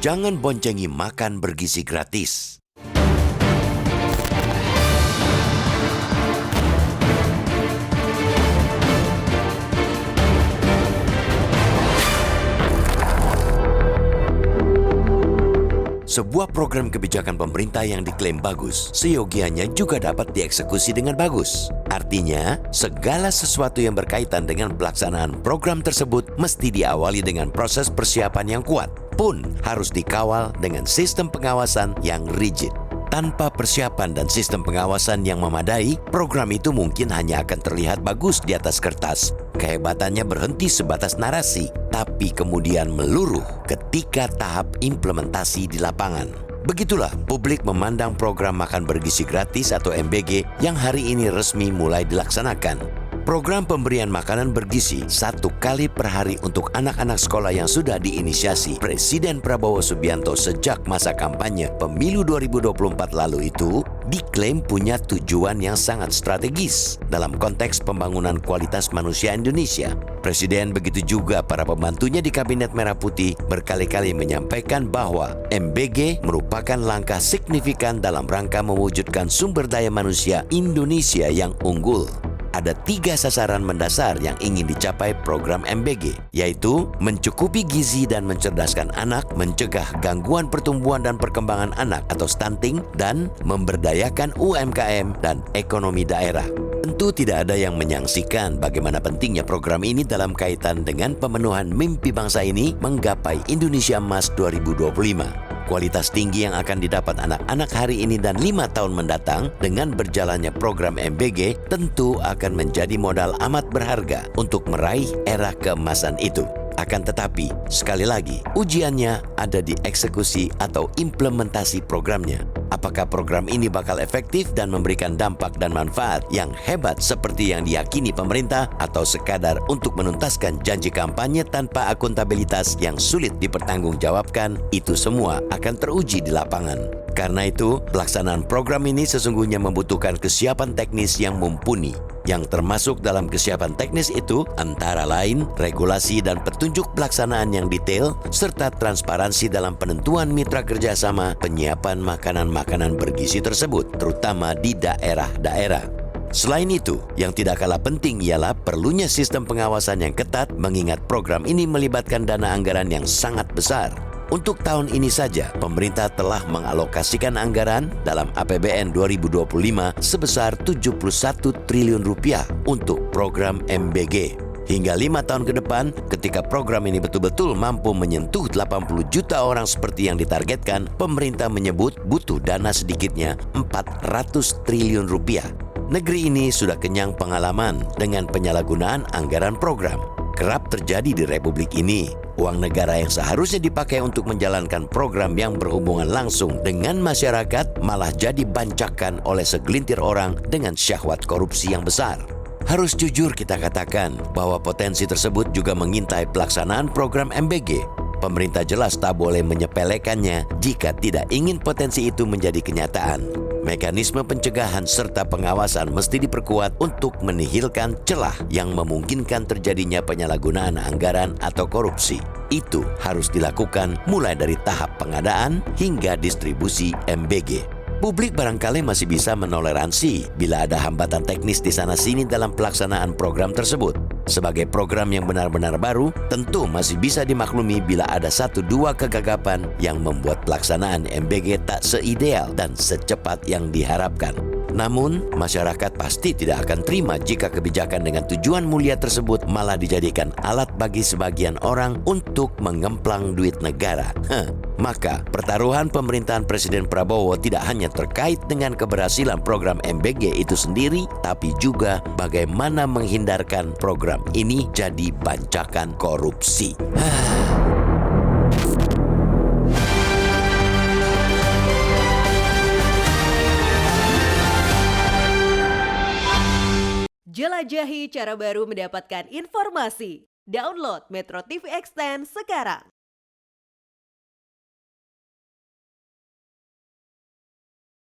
Jangan boncengi makan bergizi gratis. Sebuah program kebijakan pemerintah yang diklaim bagus, seyogianya juga dapat dieksekusi dengan bagus. Artinya, segala sesuatu yang berkaitan dengan pelaksanaan program tersebut mesti diawali dengan proses persiapan yang kuat, pun harus dikawal dengan sistem pengawasan yang rigid. Tanpa persiapan dan sistem pengawasan yang memadai, program itu mungkin hanya akan terlihat bagus di atas kertas. Kehebatannya berhenti sebatas narasi, tapi kemudian meluruh ketika tahap implementasi di lapangan. Begitulah publik memandang program makan bergizi gratis atau MBG yang hari ini resmi mulai dilaksanakan. Program pemberian makanan bergizi 1 kali per hari untuk anak-anak sekolah yang sudah diinisiasi Presiden Prabowo Subianto sejak masa kampanye pemilu 2024 lalu itu diklaim punya tujuan yang sangat strategis dalam konteks pembangunan kualitas manusia Indonesia. Presiden begitu juga para pembantunya di Kabinet Merah Putih berkali-kali menyampaikan bahwa MBG merupakan langkah signifikan dalam rangka mewujudkan sumber daya manusia Indonesia yang unggul. Ada 3 sasaran mendasar yang ingin dicapai program MBG, yaitu mencukupi gizi dan mencerdaskan anak, mencegah gangguan pertumbuhan dan perkembangan anak atau stunting, dan memberdayakan UMKM dan ekonomi daerah. Tentu tidak ada yang menyaksikan bagaimana pentingnya program ini dalam kaitan dengan pemenuhan mimpi bangsa ini menggapai Indonesia Emas 2025. Kualitas tinggi yang akan didapat anak-anak hari ini dan 5 tahun mendatang dengan berjalannya program MBG tentu akan menjadi modal amat berharga untuk meraih era keemasan itu. Akan tetapi, sekali lagi, ujiannya ada di eksekusi atau implementasi programnya. Apakah program ini bakal efektif dan memberikan dampak dan manfaat yang hebat seperti yang diyakini pemerintah atau sekadar untuk menuntaskan janji kampanye tanpa akuntabilitas yang sulit dipertanggungjawabkan, itu semua akan teruji di lapangan. Karena itu, pelaksanaan program ini sesungguhnya membutuhkan kesiapan teknis yang mumpuni. Yang termasuk dalam kesiapan teknis itu antara lain regulasi dan petunjuk pelaksanaan yang detail serta transparansi dalam penentuan mitra kerjasama penyiapan makanan-makanan bergizi tersebut, terutama di daerah-daerah. Selain itu, yang tidak kalah penting ialah perlunya sistem pengawasan yang ketat mengingat program ini melibatkan dana anggaran yang sangat besar. Untuk tahun ini saja, pemerintah telah mengalokasikan anggaran dalam APBN 2025 sebesar 71 triliun rupiah untuk program MBG. Hingga 5 tahun ke depan, ketika program ini betul-betul mampu menyentuh 80 juta orang seperti yang ditargetkan, pemerintah menyebut butuh dana sedikitnya 400 triliun rupiah. Negeri ini sudah kenyang pengalaman dengan penyalahgunaan anggaran program. Kerap terjadi di Republik ini. Uang negara yang seharusnya dipakai untuk menjalankan program yang berhubungan langsung dengan masyarakat malah jadi bancakan oleh segelintir orang dengan syahwat korupsi yang besar. Harus jujur kita katakan bahwa potensi tersebut juga mengintai pelaksanaan program MBG. Pemerintah jelas tak boleh menyepelekannya jika tidak ingin potensi itu menjadi kenyataan. Mekanisme pencegahan serta pengawasan mesti diperkuat untuk menihilkan celah yang memungkinkan terjadinya penyalahgunaan anggaran atau korupsi. Itu harus dilakukan mulai dari tahap pengadaan hingga distribusi MBG. Publik barangkali masih bisa menoleransi bila ada hambatan teknis di sana-sini dalam pelaksanaan program tersebut. Sebagai program yang benar-benar baru, tentu masih bisa dimaklumi bila ada 1-2 kegagapan yang membuat pelaksanaan MBG tak seideal dan secepat yang diharapkan. Namun, masyarakat pasti tidak akan terima jika kebijakan dengan tujuan mulia tersebut malah dijadikan alat bagi sebagian orang untuk mengemplang duit negara. Maka, pertaruhan pemerintahan Presiden Prabowo tidak hanya terkait dengan keberhasilan program MBG itu sendiri, tapi juga bagaimana menghindarkan program ini jadi bancakan korupsi. Jelajahi cara baru mendapatkan informasi. Download Metro TV Extend sekarang.